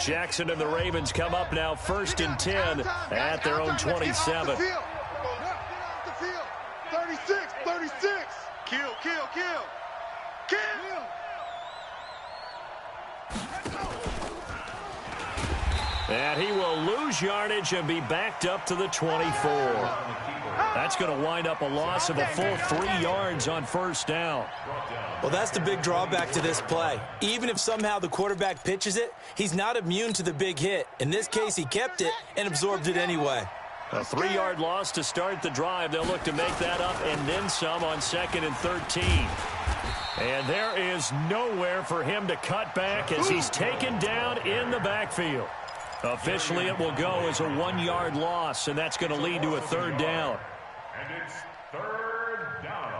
Jackson and the Ravens come up now 1st and 10 at their own 27. 36, 36. Kill. And he will lose yardage and be backed up to the 24. That's going to wind up a loss of a full 3 yards on 1st down. Well, that's the big drawback to this play. Even if somehow the quarterback pitches it, he's not immune to the big hit. In this case, he kept it and absorbed it anyway. A 3-yard loss to start the drive. They'll look to make that up and then some on 2nd and 13. And there is nowhere for him to cut back as he's taken down in the backfield. Officially, it will go as a 1-yard loss, and that's going to lead to a 3rd down. And it's 3rd down.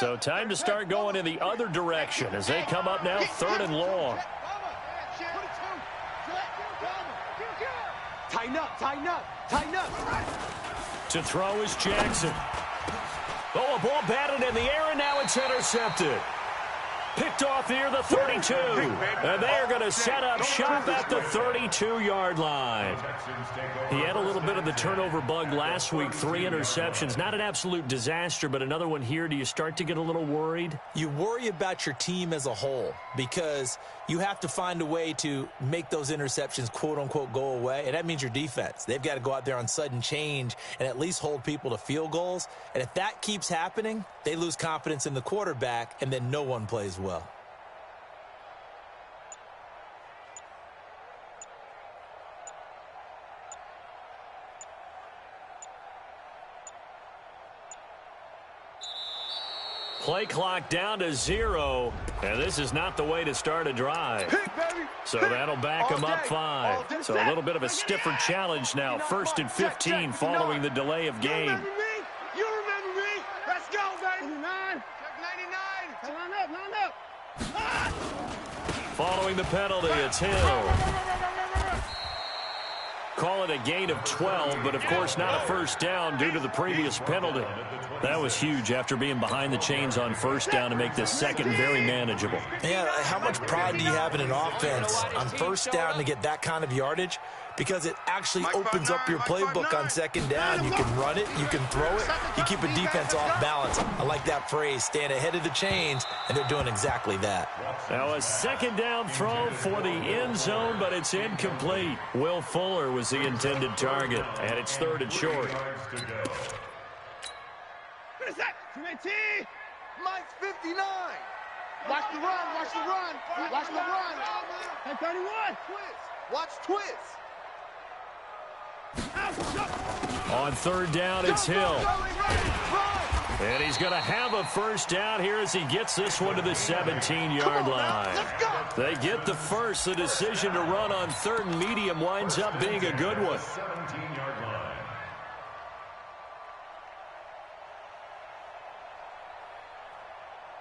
So time to start going in the other direction as they come up now 3rd and long. Tighten up. To throw is Jackson. Oh, a ball batted in the air, and now it's intercepted. Picked off near the 32. And they are going to set up shop at the 32-yard line. He had a little bit of the turnover bug last week, 3 interceptions. Not an absolute disaster, but another one here. Do you start to get a little worried? You worry about your team as a whole because you have to find a way to make those interceptions, quote-unquote, go away, and that means your defense. They've got to go out there on sudden change and at least hold people to field goals. And if that keeps happening, they lose confidence in the quarterback, and then no one plays well. Play clock down to 0, and this is not the way to start a drive. So that'll back them up 5. So a little bit of a stiffer challenge now. 1st and 15 following the delay of game. You remember me. Let's go, baby. 99. Line up. Following the penalty, it's Hill. Call it a gain of 12, but of course not a 1st down due to the previous penalty. That was huge after being behind the chains on 1st down to make this 2nd very manageable. Yeah, how much pride do you have in an offense on 1st down to get that kind of yardage? Because it actually opens up your playbook on 2nd down. You can run it, you can throw it, you keep a defense off balance. I like that phrase, stand ahead of the chains, and they're doing exactly that. Now a 2nd down throw for the end zone, but it's incomplete. Will Fuller was the intended target, and it's 3rd and short. What is that? 20. Mike's 59. Watch the run. Hey, 31. Watch twist. On 3rd down, it's Hill. And he's going to have a 1st down here as he gets this one to the 17-yard line. They get the 1st. The decision to run on 3rd and medium winds up being a good one. 17-yard line.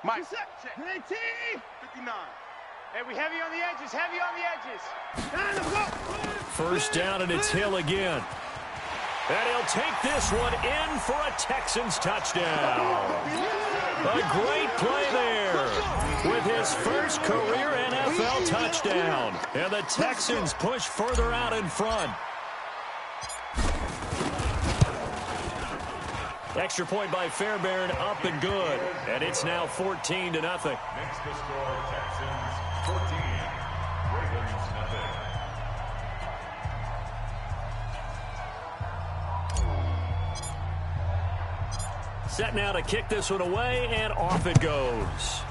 Mike. 59. Hey, we heavy on the edges. 1st down, and it's Hill again. And he'll take this one in for a Texans touchdown. A great play there with his 1st career NFL touchdown. And the Texans push further out in front. Extra point by Fairbairn, up and good. And it's now 14-0. Next to score, Texans 14, Ravens nothing. Set now to kick this one away, and off it goes.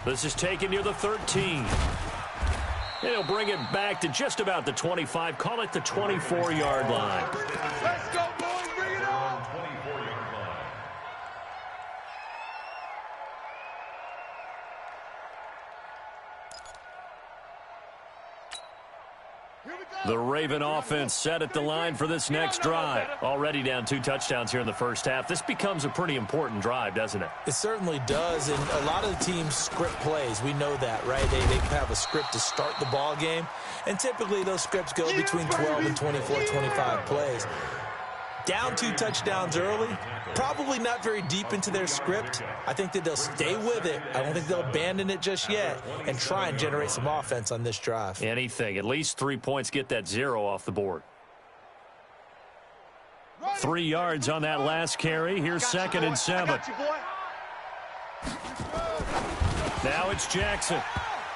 This is taken near the 13. He'll bring it back to just about the 25. Call it the 24-yard line. Let's go, boys. Bring it on. 24-yard line. The Raven offense set at the line for this next drive. Already down 2 touchdowns here in the first half. This becomes a pretty important drive, doesn't it? It certainly does, and a lot of the teams script plays. We know that, right? They have a script to start the ball game, and typically those scripts go between 12 and 24, 25 plays. Down 2 touchdowns early, probably not very deep into their script. I think that they'll stay with it. I don't think they'll abandon it just yet and try and generate some offense on this drive. Anything. At least 3 points, get that 0 off the board. 3 yards on that last carry. Here's 2nd and 7. Now it's Jackson.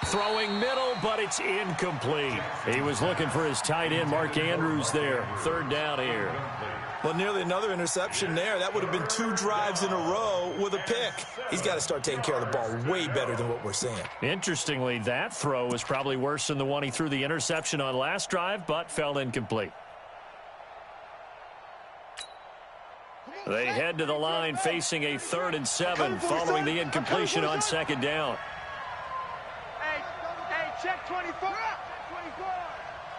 Throwing middle, but it's incomplete. He was looking for his tight end, Mark Andrews there. 3rd down here. Well, nearly another interception there. That would have been 2 drives in a row with a pick. He's got to start taking care of the ball way better than what we're seeing. Interestingly, that throw was probably worse than the one he threw the interception on last drive, but fell incomplete. They head to the line facing a 3rd and 7 following the incompletion on 2nd down. Hey, check 24.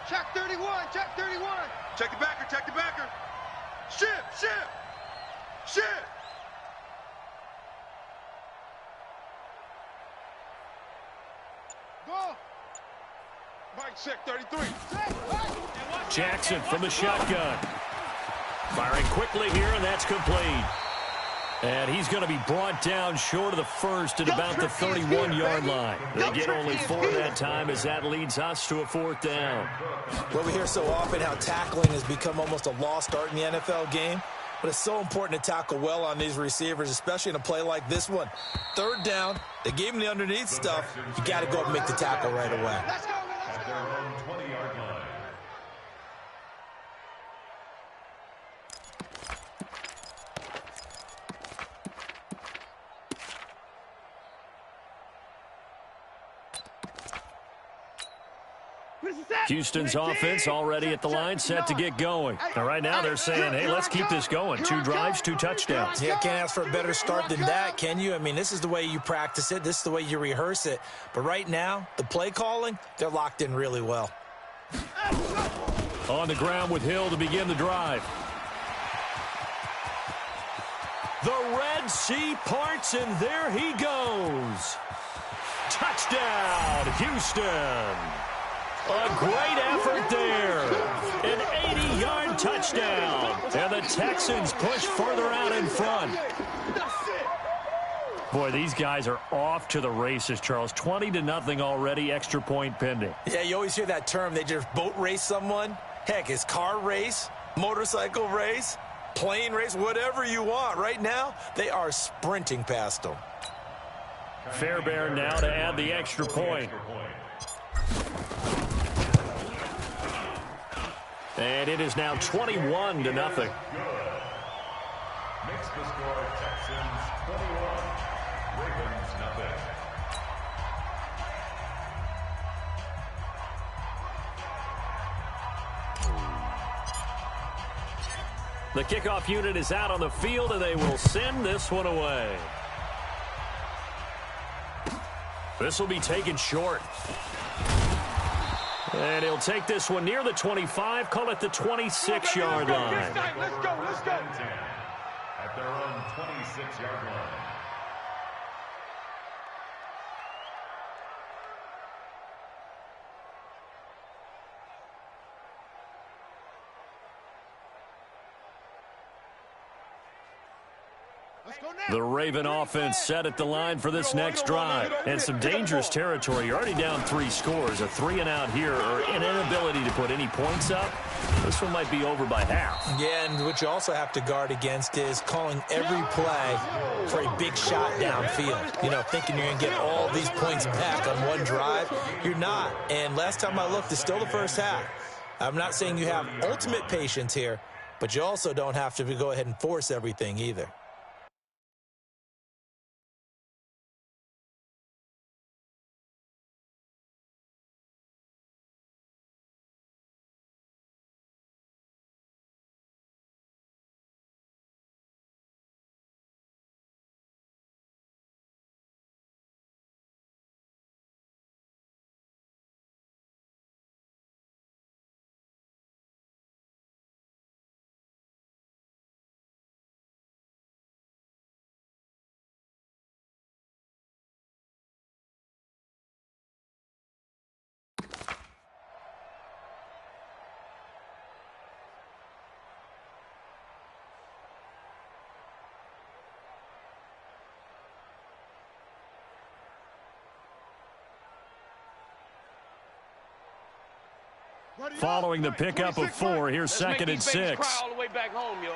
Check 31. Check 31. Check the backer. Check the backer. Ship. Go. Mike, check 33. Jackson from the shotgun. Firing quickly here, and that's complete. And he's going to be brought down short of the first at about the 31-yard line. They get only 4 that time as that leads us to a 4th down. Well, we hear so often how tackling has become almost a lost art in the NFL game. But it's so important to tackle well on these receivers, especially in a play like this one. 3rd down, they gave him the underneath stuff. You got to go up and make the tackle right away. At their own 20-yard line. Houston's offense already at the line, set to get going. Now, right now they're saying, hey, let's keep this going. 2 drives, 2 touchdowns. Yeah, can't ask for a better start than that, can you? I mean, this is the way you practice it. This is the way you rehearse it. But right now, the play calling, they're locked in really well. On the ground with Hill to begin the drive. The Red Sea parts, and there he goes. Touchdown, Houston. A great effort there. An 80-yard touchdown. And the Texans push further out in front. Boy, these guys are off to the races, Charles. 20-0 already, extra point pending. Yeah, you always hear that term. They just boat race someone. Heck, it's car race, motorcycle race, plane race, whatever you want. Right now, they are sprinting past them. Fairbairn now to add the extra point. And it is now 21-0. Makes the score Texans 21, Ravens nothing. The kickoff unit is out on the field, and they will send this one away. This will be taken short. And he'll take this one near the 25, call it the 26-yard line. Let's go. At their own 26-yard line. The Raven offense set at the line for this next drive. And some dangerous territory. You're already down 3 scores. A 3-and-out here, or an inability to put any points up. This one might be over by half. Yeah, and what you also have to guard against is calling every play for a big shot downfield. You know, thinking you're going to get all these points back on one drive. You're not. And last time I looked, it's still the first half. I'm not saying you have ultimate patience here, but you also don't have to go ahead and force everything either. Following the pickup of 4, here's second and 6. All the way back home, yo.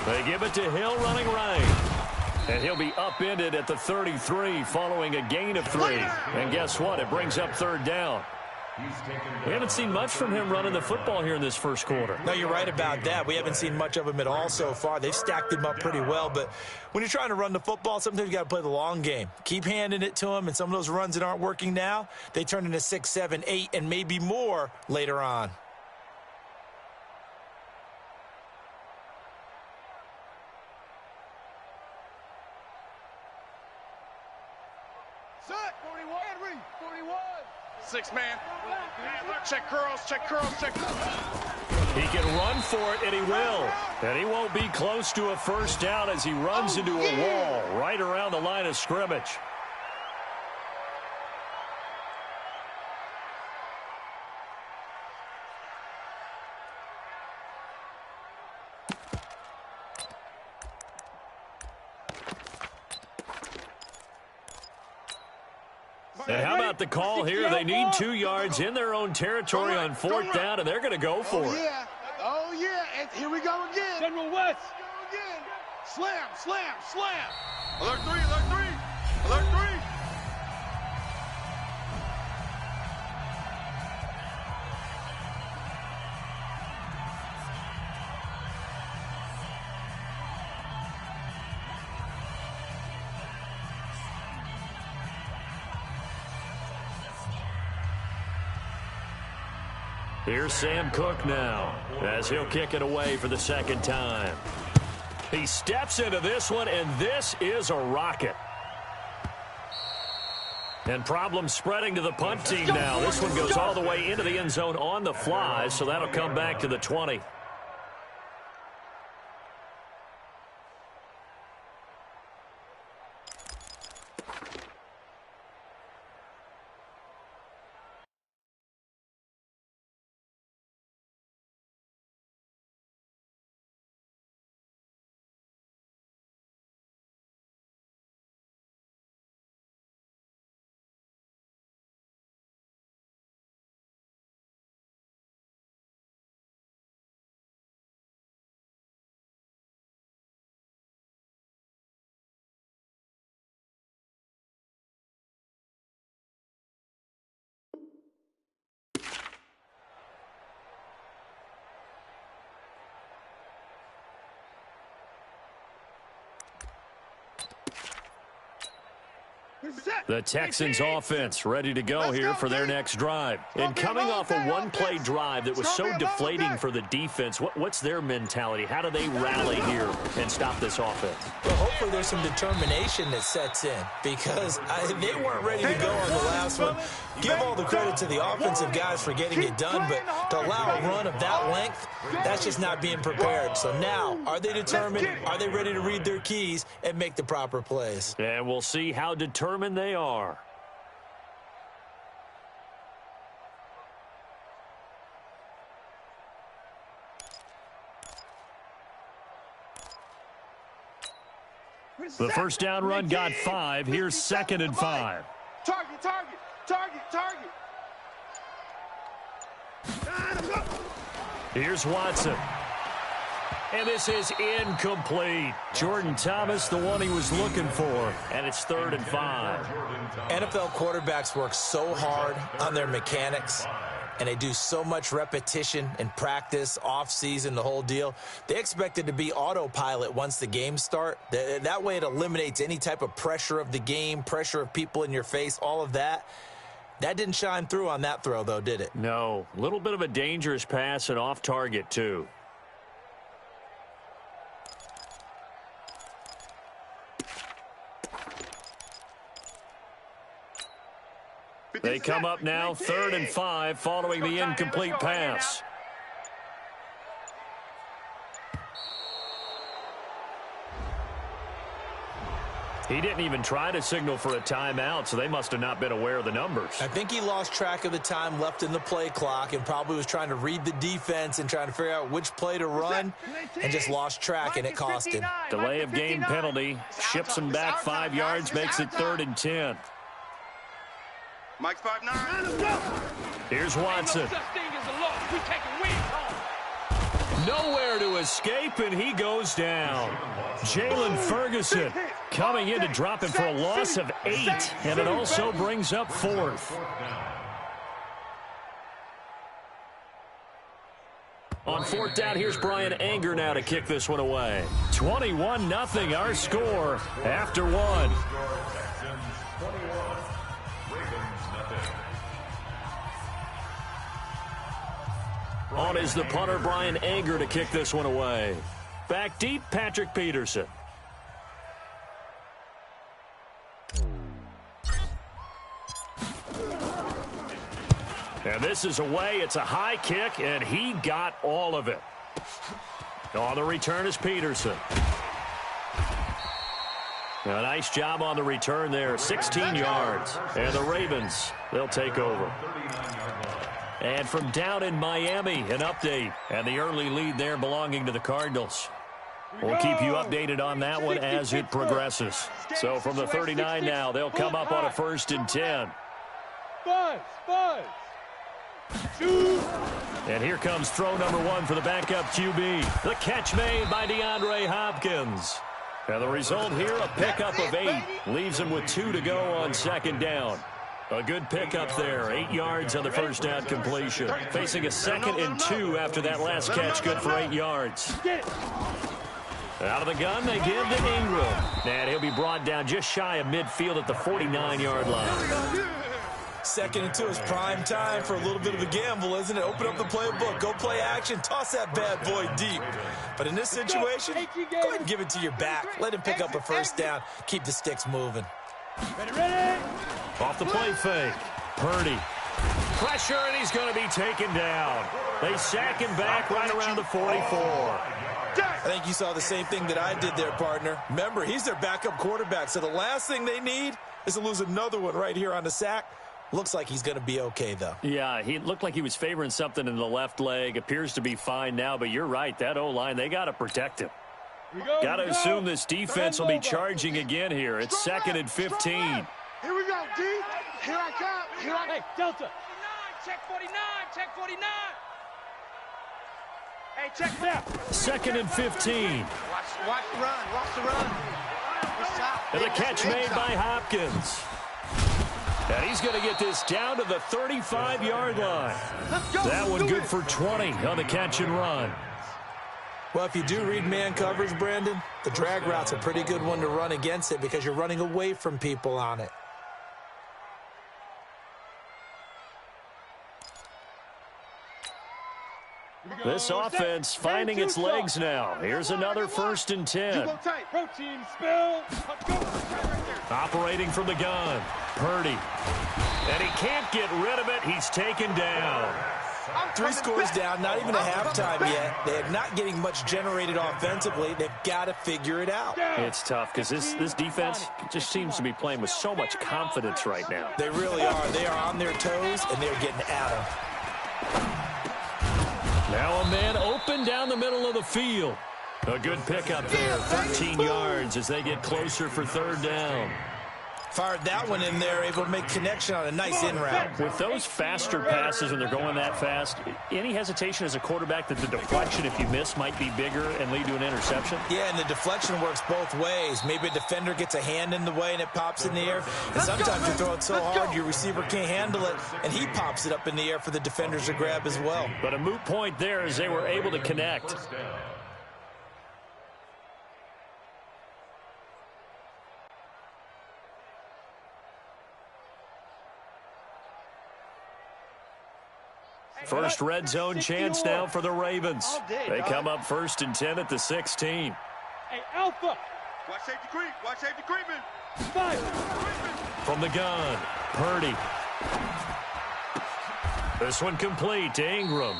They give it to Hill running right. And he'll be upended at the 33 following a gain of 3. And guess what? It brings up third down. We haven't seen much from him running the football here in this first quarter. No, you're right about that. We haven't seen much of him at all so far. They've stacked him up pretty well. But when you're trying to run the football, sometimes you got to play the long game. Keep handing it to him, and some of those runs that aren't working now, they turn into 6, 7, 8, and maybe more later on. Set. 41. 41. 6 man. Check curls, check curls, check curls. He can run for it, and he will. And he won't be close to a first down as he runs into a wall right around the line of scrimmage. And how about the call here? They need 2 yards in their own territory on 4th down, and they're going to go for it. Yeah. Oh, yeah. And here we go again. General West. Slam, slam, slam. Alert 3, alert 3. Alert 3. Here's Sam Cook now as he'll kick it away for the second time. He steps into this one, and this is a rocket. And problems spreading to the punt team now. This one goes all the way into the end zone on the fly, so that'll come back to the 20. The Texans offense ready to go here for their next drive. And coming off a one-play drive that was so deflating for the defense, what's their mentality? How do they rally here and stop this offense? Well, hopefully there's some determination that sets in because they weren't ready to go on the last one. Give all the credit to the offensive guys for getting it done, but to allow a run of that length, that's just not being prepared. So now, are they determined? Are they ready to read their keys and make the proper plays? And we'll see how determined they are. The first down run got 5. Here's 2nd and 5. Target, target, target, target. Here's Watson. And this is incomplete. Jordan Thomas, the one he was looking for. And it's 3rd and 5. NFL quarterbacks work so hard on their mechanics, and they do so much repetition and practice, off-season, the whole deal. They expect it to be autopilot once the games start. That way it eliminates any type of pressure of the game, pressure of people in your face, all of that. That didn't shine through on that throw, though, did it? No. A little bit of a dangerous pass and off target, too. They come up now 3rd and 5 following the incomplete pass. He didn't even try to signal for a timeout, so they must have not been aware of the numbers. I think he lost track of the time left in the play clock and probably was trying to read the defense and trying to figure out which play to run and just lost track, and it cost him. Delay of game penalty. Ships him back 5 yards, makes it 3rd and 10. Mike's 5'9". Here's Watson. Nowhere to escape, and he goes down. Jalen Ferguson coming in to drop him for a loss of 8, and it also brings up 4th. On 4th down, here's Brian Anger now to kick this one away. 21-0 our score after 1. On is the punter, Brian Anger, to kick this one away. Back deep, Patrick Peterson. And this is away. It's a high kick, and he got all of it. On the return is Peterson. A nice job on the return there, 16 yards. And the Ravens, they'll take over. And from down in Miami, an update. And the early lead there belonging to the Cardinals. We'll keep you updated on that one as it progresses. So from the 39 now, they'll come up on a 1st and 10. And here comes throw number 1 for the backup QB. The catch made by DeAndre Hopkins. And the result here, a pickup of 8. Leaves him with 2 to go on 2nd down. A good pickup there. 8 yards on the 1st down completion. Facing a 2nd and 2 after that last catch. Good for 8 yards. Out of the gun, they give to Ingram. And he'll be brought down just shy of midfield at the 49-yard line. 2nd and 2 is prime time for a little bit of a gamble, isn't it? Open up the playbook, go play action, toss that bad boy deep. But in this situation, go ahead and give it to your back. Let him pick up a 1st down. Keep the sticks moving. Ready. Off the play fake. Purdy. Pressure, and he's going to be taken down. They sack him back right around the 44. I think you saw the same thing that I did there, partner. Remember, he's their backup quarterback, so the last thing they need is to lose another one right here on the sack. Looks like he's going to be okay, though. Yeah, he looked like he was favoring something in the left leg. Appears to be fine now, but you're right. That O-line, they got to protect him. Got to assume this defense will be charging again here. It's 2nd and 15. Here we go, D. Here I come. Hey, Delta. 49, check 49, check 49. Hey, check that. 2nd and 15. Watch the run, watch the run. And the catch made by Hopkins. And he's going to get this down to the 35-yard line. That one good for 20 on the catch and run. Well, if you do read man coverage, Brandon, the drag route's a pretty good one to run against it because you're running away from people on it. This offense finding its legs now. Here's another 1st and 10. Protein spill. Operating from the gun. Purdy. And he can't get rid of it. He's taken down. 3 scores down, not even a halftime yet. They're not getting much generated offensively. They've got to figure it out. It's tough because this defense just seems to be playing with so much confidence right now. They really are. They are on their toes, and they're getting at them. Now a man open down the middle of the field. A good pickup there, 13 yards as they get closer for 3rd down. Fired that one in there, able to make connection on a nice in route. With those faster passes when they're going that fast, any hesitation as a quarterback that the deflection, if you miss, might be bigger and lead to an interception? Yeah, and the deflection works both ways. Maybe a defender gets a hand in the way and it pops in the air. And sometimes you throw it so hard your receiver can't handle it, and he pops it up in the air for the defenders to grab as well. But a moot point there as they were able to connect. First red zone chance now for the Ravens. They come up 1st and 10 at the 16. Hey, Alpha. Watch safety creep. Watch safety creeping. 5. From the gun, Purdy. This one complete to Ingram.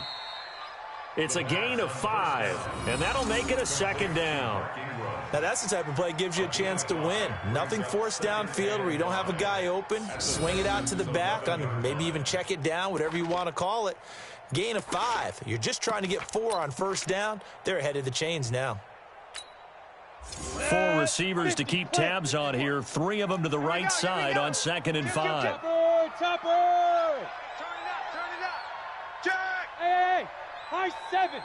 It's a gain of 5, and that'll make it a 2nd down. Now, that's the type of play that gives you a chance to win. Nothing forced downfield where you don't have a guy open. Swing it out to the back, maybe even check it down, whatever you want to call it. Gain of 5. You're just trying to get 4 on 1st down. They're ahead of the chains now. 4 receivers to keep tabs on here. 3 of them to the right side on 2nd and 5. Topper! Turn it up. Jack! Hey, high 7.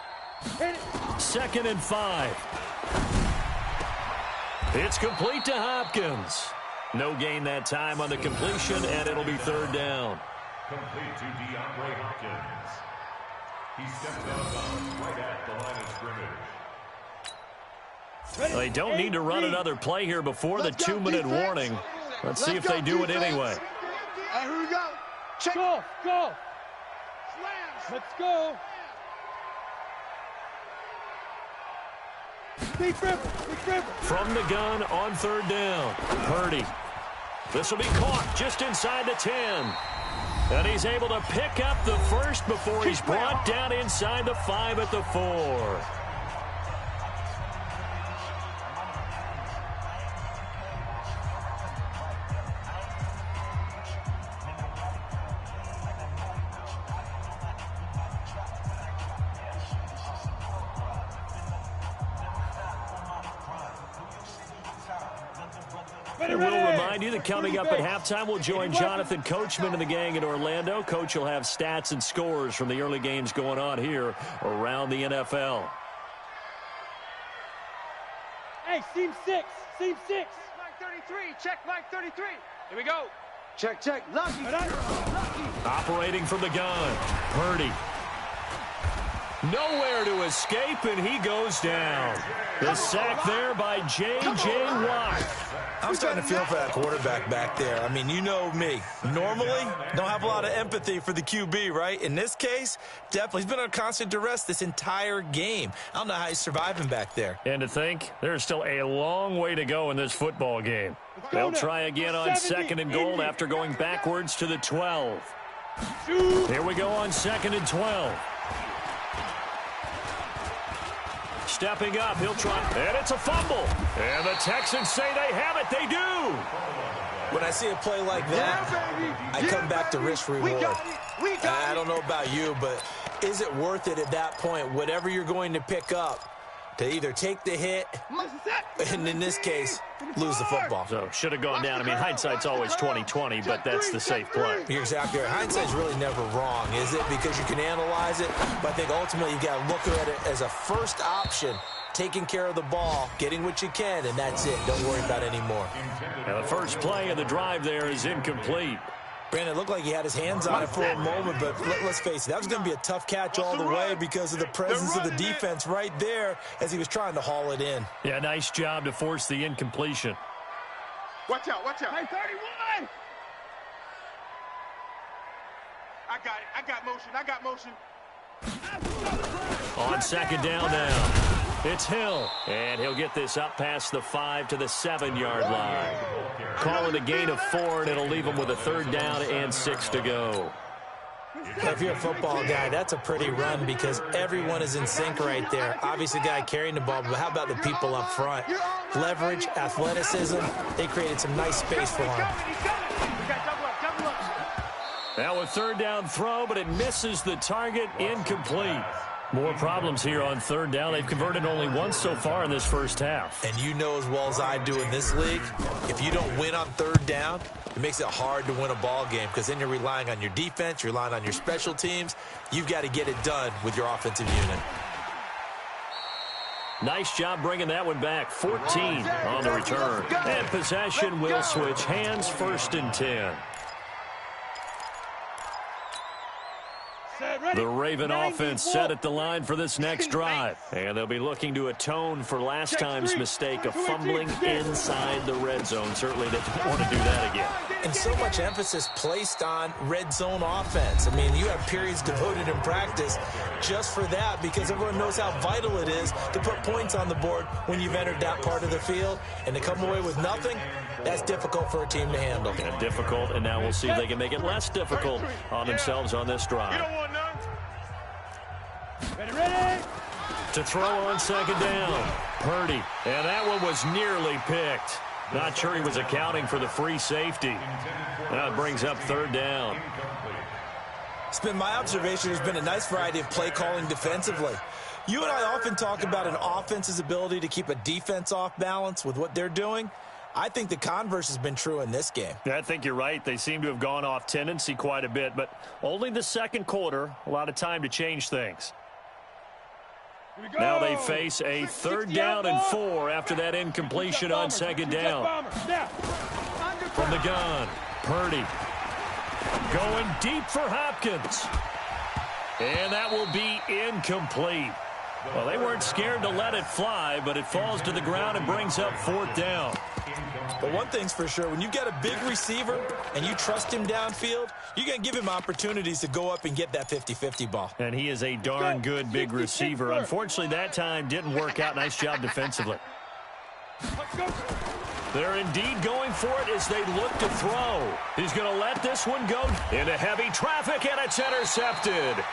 Hit it. 2nd and 5. It's complete to Hopkins. No gain that time on the completion, and it'll be 3rd down. Complete to DeAndre Hopkins. He steps out of bounds right at the line of scrimmage. They don't need to run another play here before the 2-minute warning. Let's see if they do it anyway. Hey, here we go. Check. Go. Slams. Let's go. Big dribble. From the gun on 3rd down. Purdy. This will be caught just inside the 10. And he's able to pick up the first before he's brought down inside the 5 at the 4. And we'll remind you that coming up at halftime, we'll join Jonathan Coachman and the gang in Orlando. Coach will have stats and scores from the early games going on here around the NFL. Hey, seam 6. Mike 33. Check Mike 33. Here we go. Check. Lucky. Operating from the gun. Purdy. Nowhere to escape, and he goes down. The sack there by J.J. Watt. I'm starting to feel for that quarterback back there. I mean, you know me. Normally, don't have a lot of empathy for the QB, right? In this case, definitely. He's been on constant duress this entire game. I don't know how he's surviving back there. And to think, there's still a long way to go in this football game. They'll try again on 2nd and goal after going backwards to the 12. Here we go on 2nd and 12. Stepping up, he'll try, and it's a fumble. And the Texans say they have it. They do. When I see a play like that, I come back to risk reward. I don't know about you, but is it worth it at that point, whatever you're going to pick up, to either take the hit, and in this case, lose the football? So should have gone down. I mean, hindsight's always 20/20, but that's the safe play. You're exactly right. Hindsight's really never wrong, is it? Because you can analyze it, but I think ultimately you've got to look at it as a first option, taking care of the ball, getting what you can, and that's it. Don't worry about any more. And the first play of the drive there is incomplete. Brandon, it looked like he had his hands on it for a moment, but let's face it, that was going to be a tough catch all the way because of the presence of the defense right there as he was trying to haul it in. Yeah, nice job to force the incompletion. Watch out. Hey, 31. I got motion. On 2nd down now. It's Hill, and he'll get this up past the 5 to the 7-yard line. Call it a gain of 4, and it'll leave him with a 3rd down and 6 to go. If you're a football guy, that's a pretty run because everyone is in sync right there. Obviously, the guy carrying the ball, but how about the people up front? Leverage, athleticism, they created some nice space for him. Now a 3rd down throw, but it misses the target, incomplete. More problems here on 3rd down. They've converted only once so far in this first half. And you know as well as I do in this league, if you don't win on 3rd down, it makes it hard to win a ball game because then you're relying on your defense, you're relying on your special teams. You've got to get it done with your offensive unit. Nice job bringing that one back. 14 on the return. And possession will switch hands, 1st and 10. The Raven offense set at the line for this next drive. And they'll be looking to atone for last time's mistake of fumbling inside the red zone. Certainly they don't want to do that again. And so much emphasis placed on red zone offense. I mean, you have periods devoted in practice just for that because everyone knows how vital it is to put points on the board when you've entered that part of the field. And to come away with nothing, that's difficult for a team to handle. And difficult, and now we'll see if they can make it less difficult on themselves on this drive. Ready. To throw on 2nd down. Purdy. And that one was nearly picked. Not sure he was accounting for the free safety. That brings up 3rd down. It's been my observation there's been a nice variety of play calling defensively. You and I often talk about an offense's ability to keep a defense off balance with what they're doing. I think the converse has been true in this game. I think you're right. They seem to have gone off tendency quite a bit, but only the second quarter, a lot of time to change things. Now they face a 3rd down and 4 after that incompletion on 2nd down. From the gun, Purdy going deep for Hopkins. And that will be incomplete. Well, they weren't scared to let it fly, but it falls to the ground and brings up 4th down. But one thing's for sure, when you got a big receiver and you trust him downfield, you're going to give him opportunities to go up and get that 50-50 ball. And he is a darn good big receiver. Unfortunately, that time didn't work out. Nice job defensively. They're indeed going for it as they look to throw. He's going to let this one go into heavy traffic, and it's intercepted.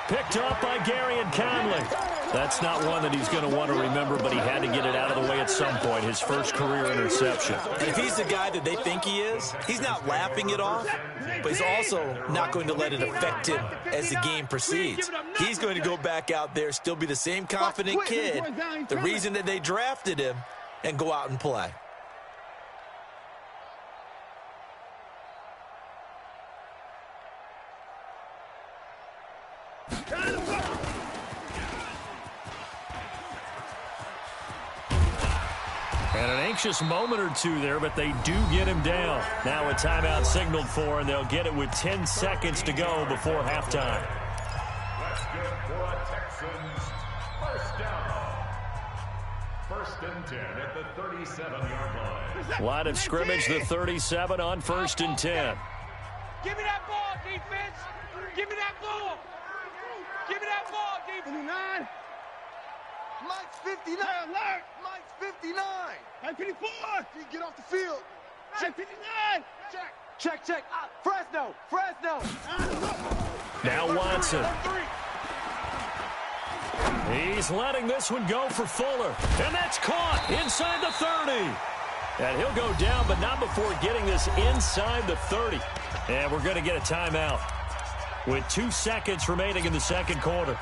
Picked up by Gary and Conley. That's not one that he's going to want to remember, but he had to get it out of the way at some point. His first career interception. And if he's the guy that they think he is, he's not laughing it off, but he's also not going to let it affect him as the game proceeds. He's going to go back out there, still be the same confident kid, the reason that they drafted him, and go out and play. And an anxious moment or two there, but they do get him down. Now a timeout signaled for, and they'll get it with 10 seconds to go before halftime. That's good for a Texans first down. 1st and 10 at the 37-yard line. Line of scrimmage, the 37 on 1st and 10. Give me that ball, defense. Give me that ball. Give me that ball, defense. 59. Mike's 59. Alert. Mike's 59. 54. Get off the field. 59. Check. Fresno. Now Watson. He's letting this one go for Fuller. And that's caught inside the 30. And he'll go down, but not before getting this inside the 30. And we're going to get a timeout with 2 seconds remaining in the second quarter.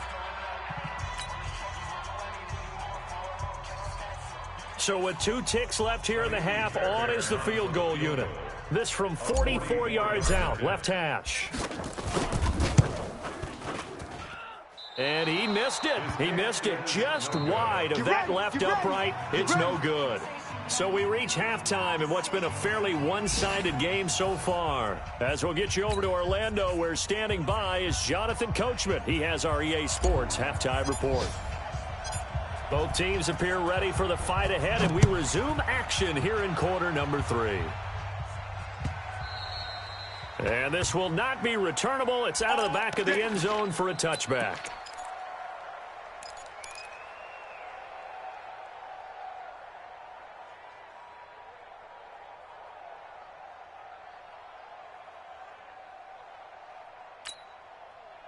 So with 2 ticks left here in the half, on is the field goal unit. This from 44 yards out, left hash. And he missed it. He missed it just wide of that left upright. It's no good. So we reach halftime in what's been a fairly one-sided game so far. As we'll get you over to Orlando, where standing by is Jonathan Coachman. He has our EA Sports halftime report. Both teams appear ready for the fight ahead, and we resume action here in quarter number 3. And this will not be returnable. It's out of the back of the end zone for a touchback.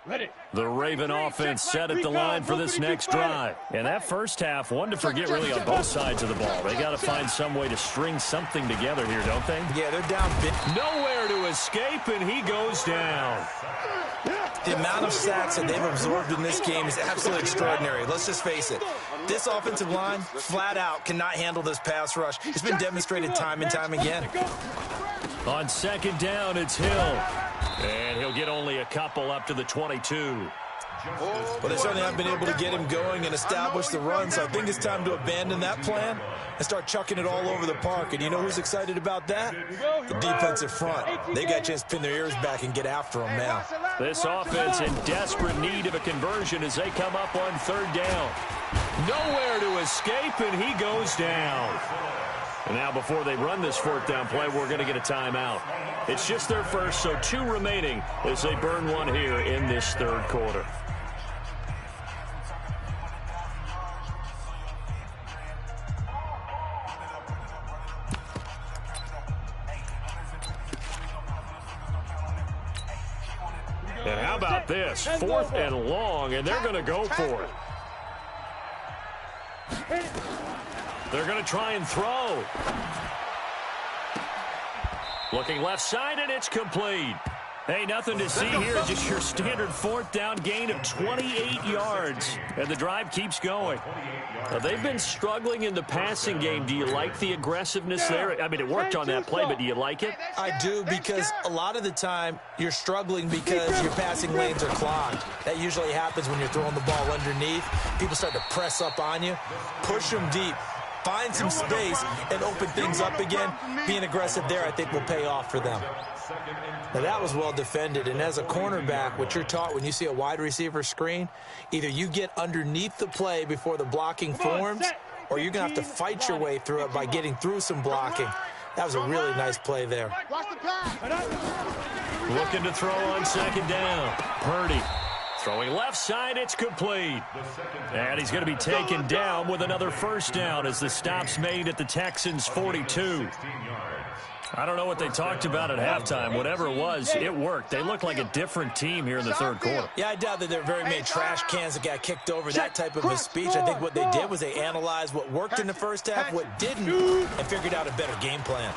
Ready. The Raven offense set at the line for this next drive. And that first half, one to forget really on both sides of the ball. They got to find some way to string something together here, don't they? Yeah, they're down big. Nowhere to escape, and he goes down. The amount of sacks that they've absorbed in this game is absolutely extraordinary. Let's just face it. This offensive line, flat out, cannot handle this pass rush. It's been demonstrated time and time again. On second down, it's Hill. And he'll get only a couple up to the 22. Well, they certainly haven't been able to get him going and establish the run, so I think it's time to abandon that plan and start chucking it all over the park. And you know who's excited about that? The defensive front. They got a chance to pin their ears back and get after them now. This offense in desperate need of a conversion as they come up on third down. Nowhere to escape, and he goes down. And now before they run this fourth down play, we're going to get a timeout. It's just their first, so 2 remaining as they burn one here in this third quarter. And how about this? 4th and long, and they're going to go for it. They're going to try and throw. Looking left side, and it's complete. Hey, nothing to see here. Just your standard fourth down gain of 28 yards. And the drive keeps going. Now, they've been struggling in the passing game. Do you like the aggressiveness there? I mean, it worked on that play, but do you like it? I do, because a lot of the time you're struggling because your passing lanes are clogged. That usually happens when you're throwing the ball underneath. People start to press up on you. Push them deep. Find some space and open things up again. Being aggressive there, I think, will pay off for them. Now, that was well defended, and as a cornerback, what you're taught when you see a wide receiver screen, either you get underneath the play before the blocking forms, or you're going to have to fight your way through it by getting through some blocking. That was a really nice play there. Looking to throw on second down. Purdy throwing left side, it's complete. And he's going to be taken down with another first down as the stop's made at the Texans' 42. I don't know what they talked about at halftime. Whatever it was, it worked. They look like a different team here in the third quarter. Yeah, I doubt that there are very many trash cans that got kicked over, that type of a speech. I think what they did was they analyzed what worked in the first half, what didn't, and figured out a better game plan.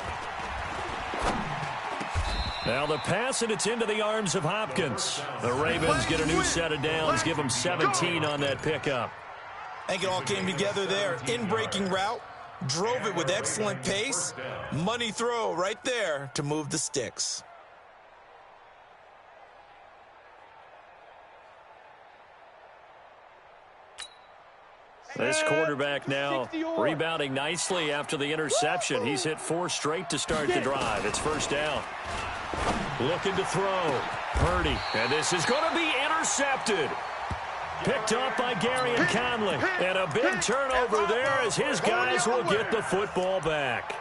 Now the pass, and it's into the arms of Hopkins. The Ravens get a new set of downs, give them 17 on that pickup. I think it all came together there. In-breaking route, drove it with excellent pace. Money throw right there to move the sticks. This quarterback now rebounding nicely after the interception. He's hit 4 straight to start the drive. It's first down. Looking to throw. Purdy. And this is going to be intercepted. Picked up by Gary and Conley. And a big turnover there as his guys will get the football back.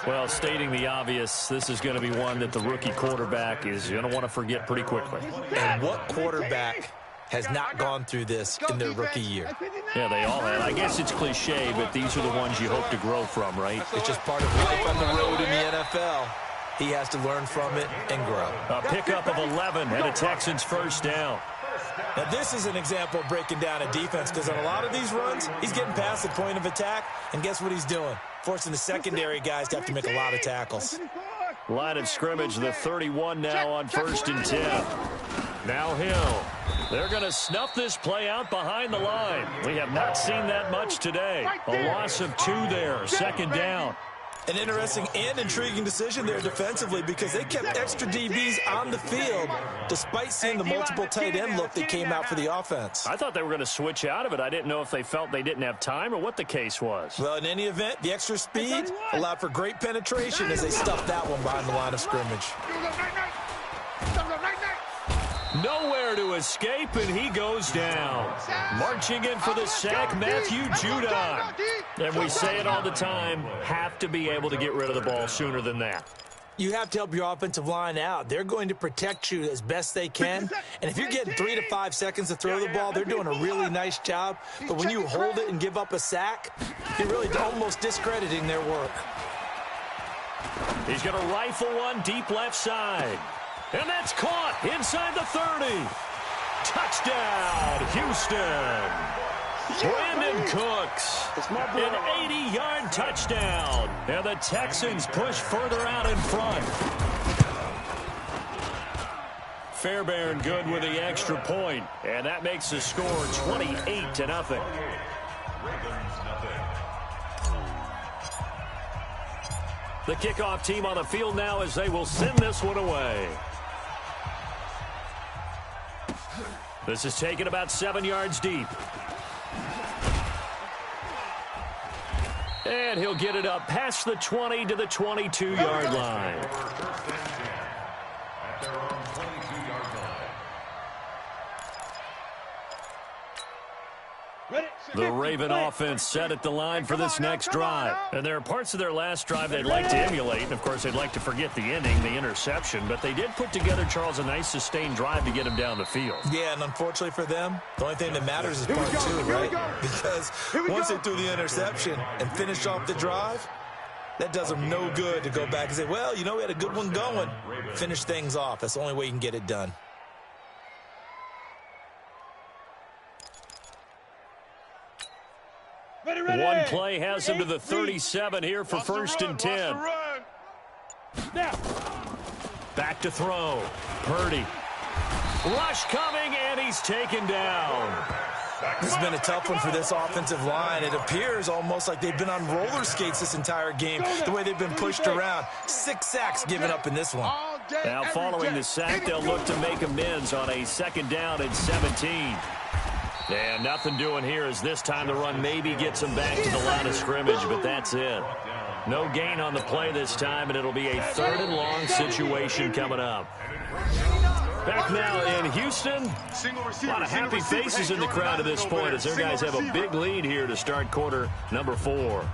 Well, stating the obvious, this is going to be one that the rookie quarterback is going to want to forget pretty quickly. And what quarterback has not gone through this in their rookie year? Yeah, they all have. I guess it's cliche, but these are the ones you hope to grow from, right? It's just part of life on the road in the NFL. He has to learn from it and grow. A pickup of 11 and a Texans first down. Now, this is an example of breaking down a defense, because on a lot of these runs, he's getting past the point of attack, and guess what he's doing? Forcing the secondary guys to have to make a lot of tackles. Line of scrimmage, the 31 now on 1st and 10. Now Hill. They're going to snuff this play out behind the line. We have not seen that much today. A loss of 2 there, second down. An interesting and intriguing decision there defensively, because they kept extra DBs on the field despite seeing the multiple tight end look that came out for the offense. I thought they were going to switch out of it. I didn't know if they felt they didn't have time or what the case was. Well, in any event, the extra speed allowed for great penetration as they stuffed that one behind the line of scrimmage. Nowhere to escape, and he goes down. Marching in for the sack, Matthew Judon. And we say it all the time, have to be able to get rid of the ball sooner than that. You have to help your offensive line out. They're going to protect you as best they can. And if you're getting 3 to 5 seconds to throw the ball, they're doing a really nice job. But when you hold it and give up a sack, you're really almost discrediting their work. He's going to rifle one deep left side. And that's caught inside the 30. Touchdown, Houston. Brandon Cooks, an 80-yard touchdown. And the Texans push further out in front. Fairbairn good with the extra point. And that makes the score 28-0. The kickoff team on the field now as they will send this one away. This is taken about 7 yards deep. And he'll get it up past the 20 to the 22-yard line. The Raven offense set at the line for this next drive. And there are parts of their last drive they'd like to emulate. And, of course, they'd like to forget the ending, the interception. But they did put together, Charles, a nice sustained drive to get him down the field. Yeah, and unfortunately for them, the only thing that matters is part 2, right? Because once they threw the interception and finished off the drive, that does them no good to go back and say, well, you know, we had a good one going. Finish things off. That's the only way you can get it done. One play has him to the 37 here for 1st and 10. Back to throw. Purdy. Rush coming, and he's taken down. This has been a tough one for this offensive line. It appears almost like they've been on roller skates this entire game, the way they've been pushed around. 6 sacks given up in this one. Now following the sack, they'll look to make amends on a 2nd down and 17. And nothing doing here as this time the run maybe gets them back to the line of scrimmage, but that's it. No gain on the play this time, and it'll be a 3rd and long situation coming up. Back now in Houston. A lot of happy faces in the crowd at this point as their guys have a big lead here to start quarter number 4.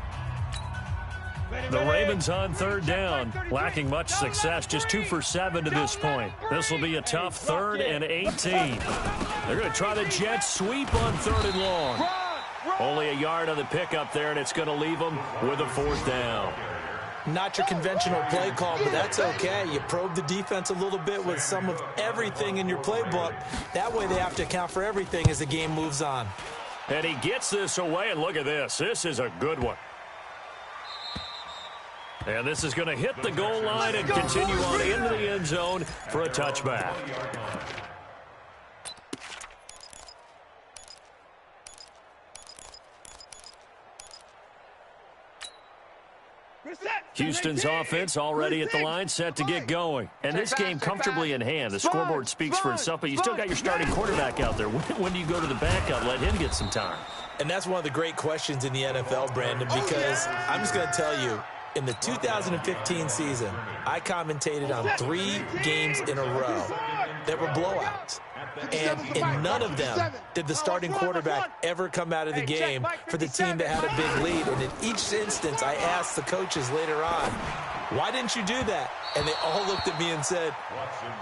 The Ravens on 3rd down, lacking much success, just 2 for 7 to this point. This will be a tough 3rd and 18. They're going to try the jet sweep on 3rd and long. Only a yard on the pickup there, and it's going to leave them with a 4th down. Not your conventional play call, but that's okay. You probe the defense a little bit with some of everything in your playbook. That way they have to account for everything as the game moves on. And he gets this away, and look at this. This is a good one. And this is going to hit the goal line and continue on into the end zone for a touchback. Houston's offense already at the line, set to get going. And this game comfortably in hand. The scoreboard speaks for itself, but you still got your starting quarterback out there. When do you go to the backup, let him get some time? And that's one of the great questions in the NFL, Brandon, because I'm just going to tell you, in the 2015 season, I commentated on 3 games in a row that were blowouts. And in none of them did the starting quarterback ever come out of the game for the team that had a big lead. And in each instance, I asked the coaches later on, why didn't you do that? And they all looked at me and said,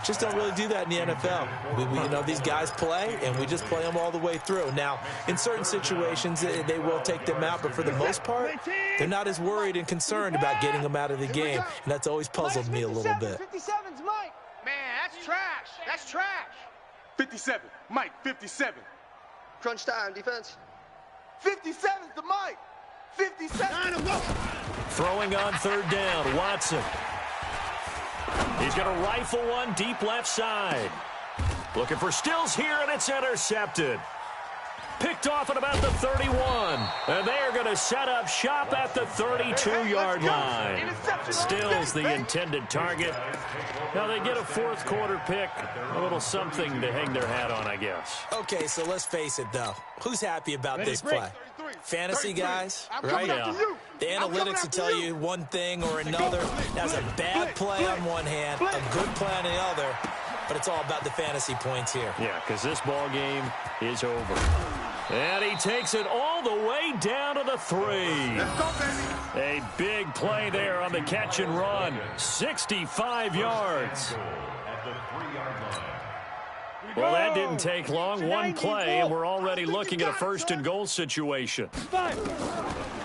just don't really do that in the NFL. You know, these guys play, and we just play them all the way through. Now, in certain situations, they will take them out, but for the most part, they're not as worried and concerned about getting them out of the game. And that's always puzzled me a little bit. 57's Mike. Man, that's trash. That's trash. 57. Mike, 57. Crunch time, defense. 57's the Mike. 57. Throwing on 3rd down, Watson. He's going to rifle one deep left side. Looking for Stills here, and it's intercepted. Picked off at about the 31. And they are going to set up shop at the 32-yard line. Stills the intended target. Now they get a 4th quarter pick. A little something to hang their hat on, I guess. Okay, so let's face it, though. Who's happy about this play? Fantasy guys, right? Yeah. The analytics will tell you one thing or another. That's a bad play on one hand, a good play on the other, but it's all about the fantasy points here. Yeah, because this ball game is over. And he takes it all the way down to the 3. A big play there on the catch and run. 65 yards. Well, that didn't take long. One play, and we're already looking at a 1st and goal situation.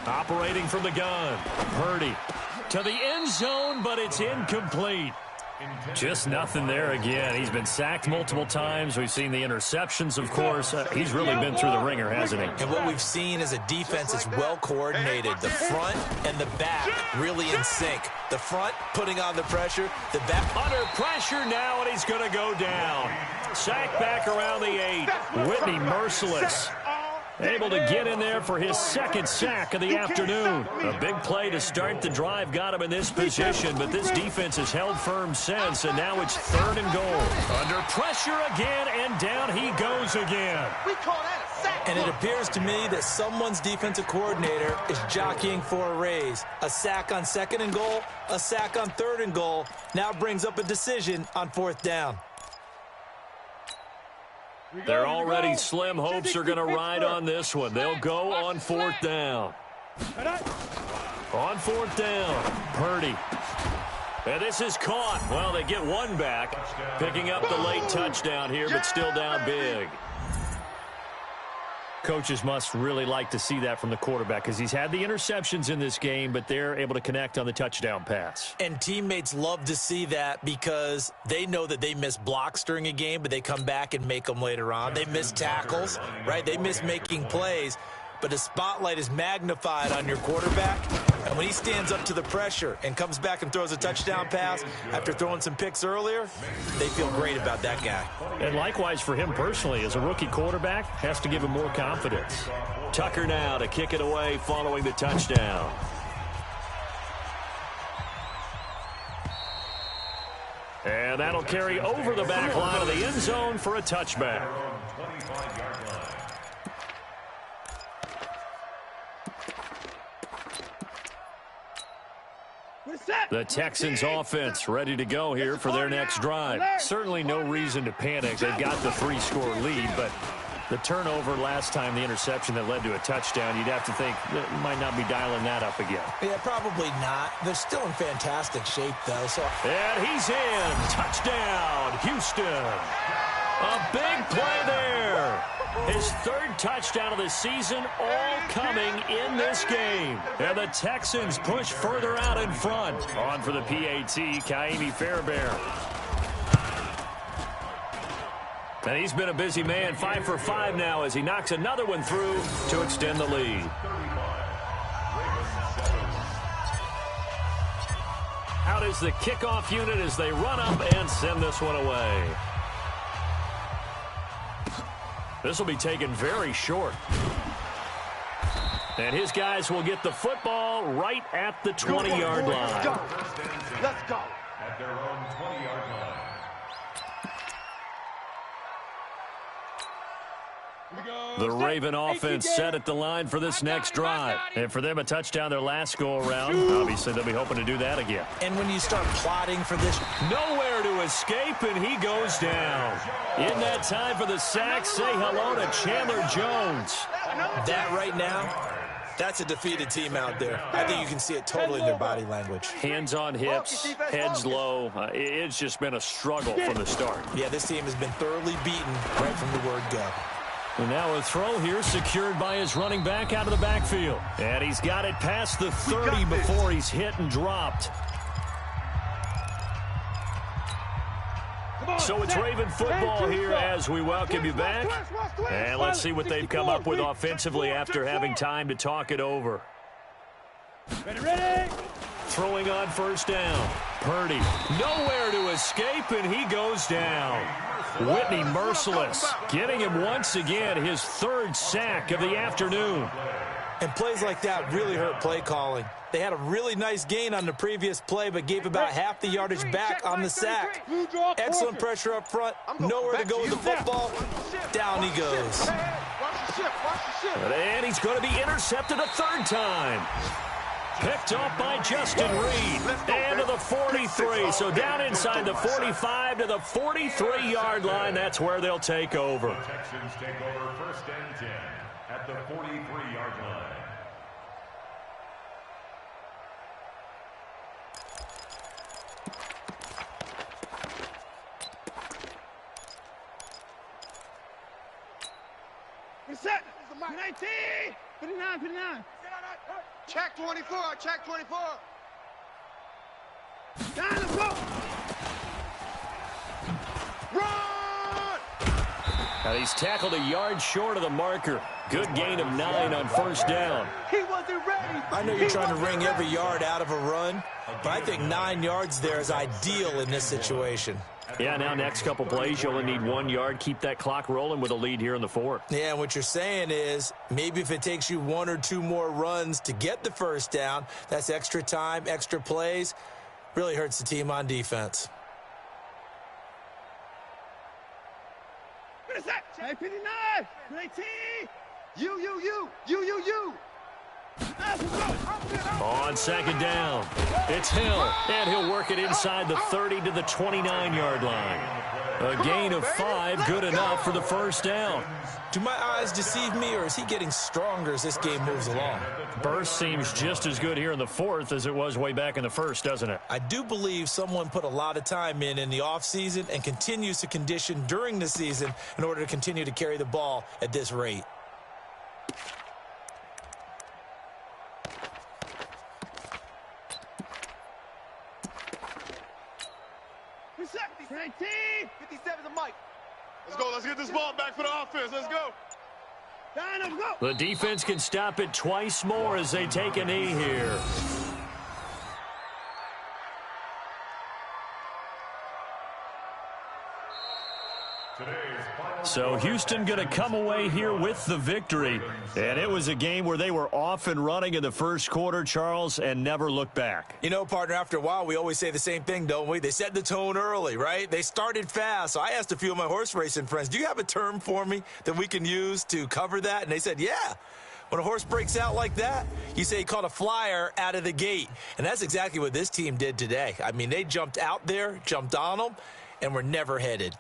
Operating from the gun. Purdy to the end zone, but it's incomplete. Just nothing there again. He's been sacked multiple times. We've seen the interceptions, of course. He's really been through the ringer, hasn't he? And what we've seen is a defense that's well coordinated. The front and the back really in sync. The front putting on the pressure. The back under pressure now, and he's going to go down. Sack back around the 8. Whitney merciless. Able to get in there for his 2nd sack of the afternoon. A big play to start the drive got him in this position, but this defense has held firm since, and now it's 3rd and goal. Under pressure again, and down he goes again. We call that a sack. And it appears to me that someone's defensive coordinator is jockeying for a raise. A sack on 2nd and goal, a sack on 3rd and goal, now brings up a decision on 4th down. Their already slim hopes are going to ride on this one. They'll go on 4th down. On 4th down, Purdy. And this is caught. Well, they get one back, picking up the late touchdown here, but still down big. Coaches must really like to see that from the quarterback because he's had the interceptions in this game, but they're able to connect on the touchdown pass. And teammates love to see that because they know that they miss blocks during a game, but they come back and make them later on. They miss tackles, right? They miss making plays. But the spotlight is magnified on your quarterback, And when he stands up to the pressure and comes back and throws a touchdown pass after throwing some picks earlier, they feel great about that guy. And likewise for him personally, as a rookie quarterback, has to give him more confidence. Tucker now to kick it away following the touchdown. And that'll carry over the back line of the end zone for a touchback. The Texans offense ready to go here for their next drive. Certainly no reason to panic. They've got the 3-score lead, but the turnover last time, the interception that led to a touchdown, you'd have to think that might not be dialing that up again. Yeah, probably not. They're still in fantastic shape, though. And he's in. Touchdown, Houston. A big play there. His third touchdown of the season, all coming in this game. And the Texans push further out in front. On for the PAT, Kaimi Fairbairn. And he's been a busy man, 5 for 5 now as he knocks another one through to extend the lead. Out is the kickoff unit as they run up and send this one away. This will be taken very short. And his guys will get the football right at the 20-yard line. Let's go. Let's go. At their own 20-yard line. The Raven offense set at the line for this next drive. And for them, a touchdown their last go-around. Obviously, they'll be hoping to do that again. And when you start plotting for this, nowhere to escape, and he goes down. In that time for the sack, say hello to Chandler Jones. That right now, that's a defeated team out there. I think you can see it totally in their body language. Hands on hips, heads low. It's just been a struggle from the start. Yeah, this team has been thoroughly beaten right from the word go. And now a throw here secured by his running back out of the backfield. And he's got it past the 30 before he's hit and dropped. So it's Raven football here as we welcome you back. And let's see what they've come up with offensively after having time to talk it over. Ready? Throwing on first down. Purdy, nowhere to escape, and he goes down. Whitney merciless, getting him once again his third sack of the afternoon. And plays like that really hurt play calling. They had a really nice gain on the previous play, but gave about half the yardage back on the sack. Excellent pressure up front. Nowhere to go with the football. Down he goes. And he's going to be intercepted a third time. Picked off by Justin Reed. And to the 43. So down inside the 45 to the 43-yard line. That's where they'll take over. The Texans take over first and 10 at the 43-yard line. Set. 19. 59. Check 24. Check 24. Down, let's go. Run! Now he's tackled a yard short of the marker. Good gain of 9 on first down. He wasn't ready. I know you're trying to wring every yard out of a run, but I think 9 yards there is ideal in this situation. Yeah, now next couple plays, you only need 1 yard. Keep that clock rolling with a lead here in the fourth. Yeah, what you're saying is maybe if it takes you 1 or 2 more runs to get the first down, that's extra time, extra plays. Really hurts the team on defense. 59. 19. You. On second down, it's Hill, and he'll work it inside the 30 to the 29-yard line. A gain of 5, good enough for the first down. Do my eyes deceive me, or is he getting stronger as this game moves along? Burst seems just as good here in the fourth as it was way back in the first, doesn't it? I do believe someone put a lot of time in the offseason and continues to condition during the season in order to continue to carry the ball at this rate. Set. 19. 57's a mic. Let's go. Let's get this ball back for the offense. Let's go. Down, let's go. The defense can stop it twice more as they take a knee here. So Houston going to come away here with the victory. And it was a game where they were off and running in the first quarter, Charles, and never looked back. You know, partner, after a while, we always say the same thing, don't we? They set the tone early, right? They started fast. So I asked a few of my horse racing friends, do you have a term for me that we can use to cover that? And they said, yeah. When a horse breaks out like that, you say he caught a flyer out of the gate. And that's exactly what this team did today. I mean, they jumped out there, jumped on them, and were never headed.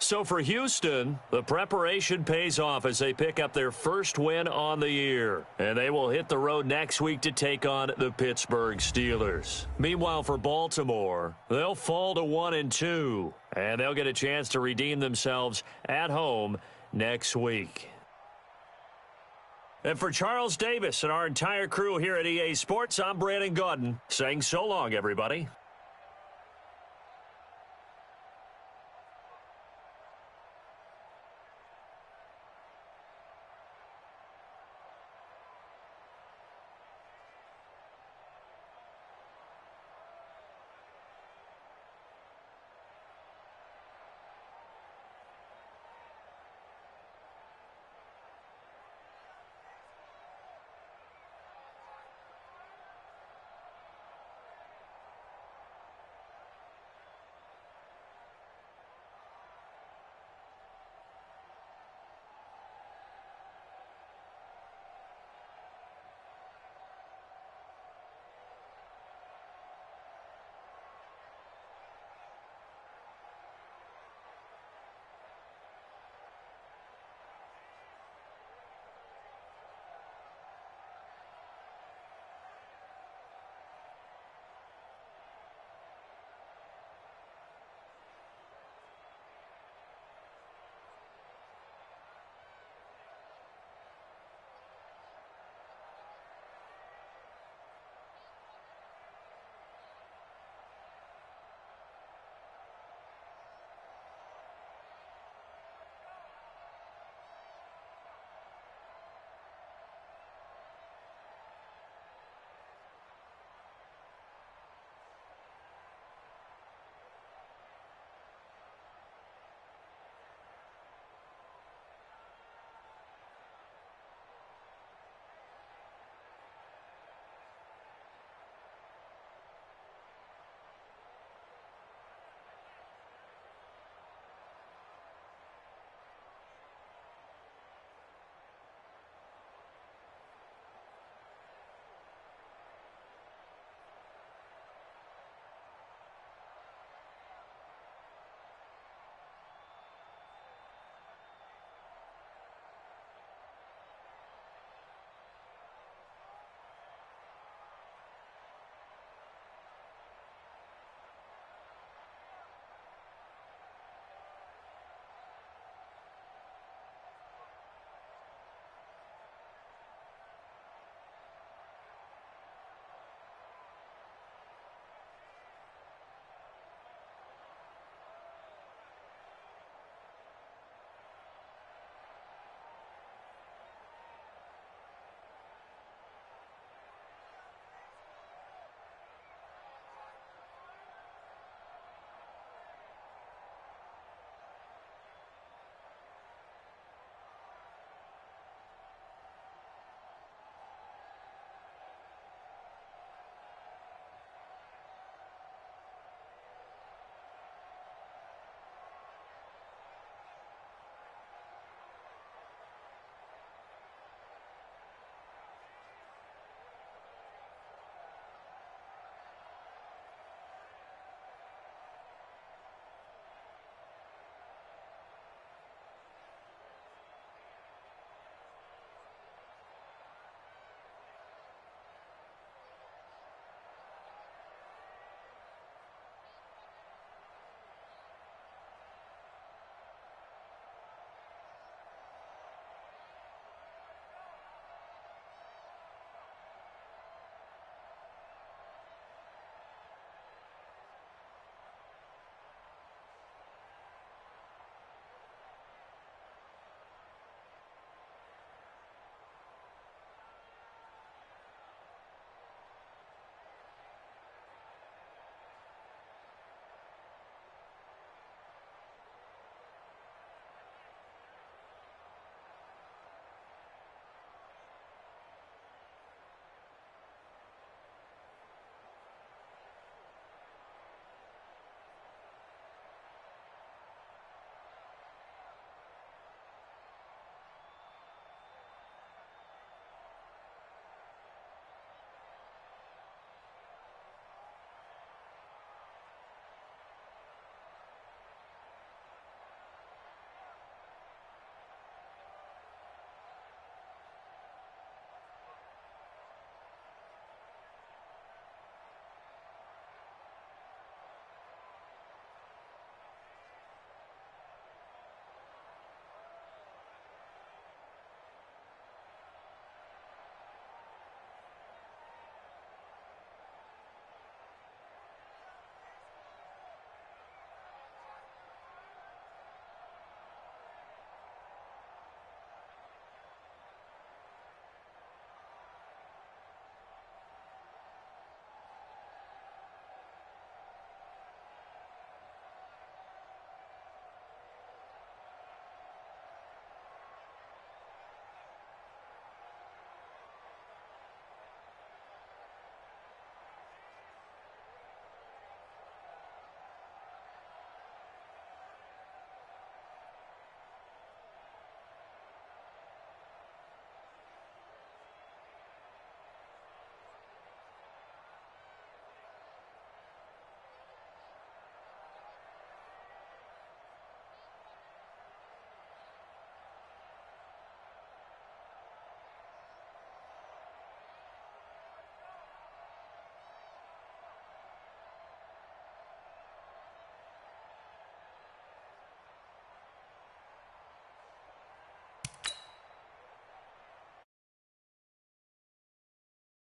So for Houston, the preparation pays off as they pick up their first win on the year. And they will hit the road next week to take on the Pittsburgh Steelers. Meanwhile, for Baltimore, they'll fall to 1-2. And they'll get a chance to redeem themselves at home next week. And for Charles Davis and our entire crew here at EA Sports, I'm Brandon Gaudin saying so long, everybody.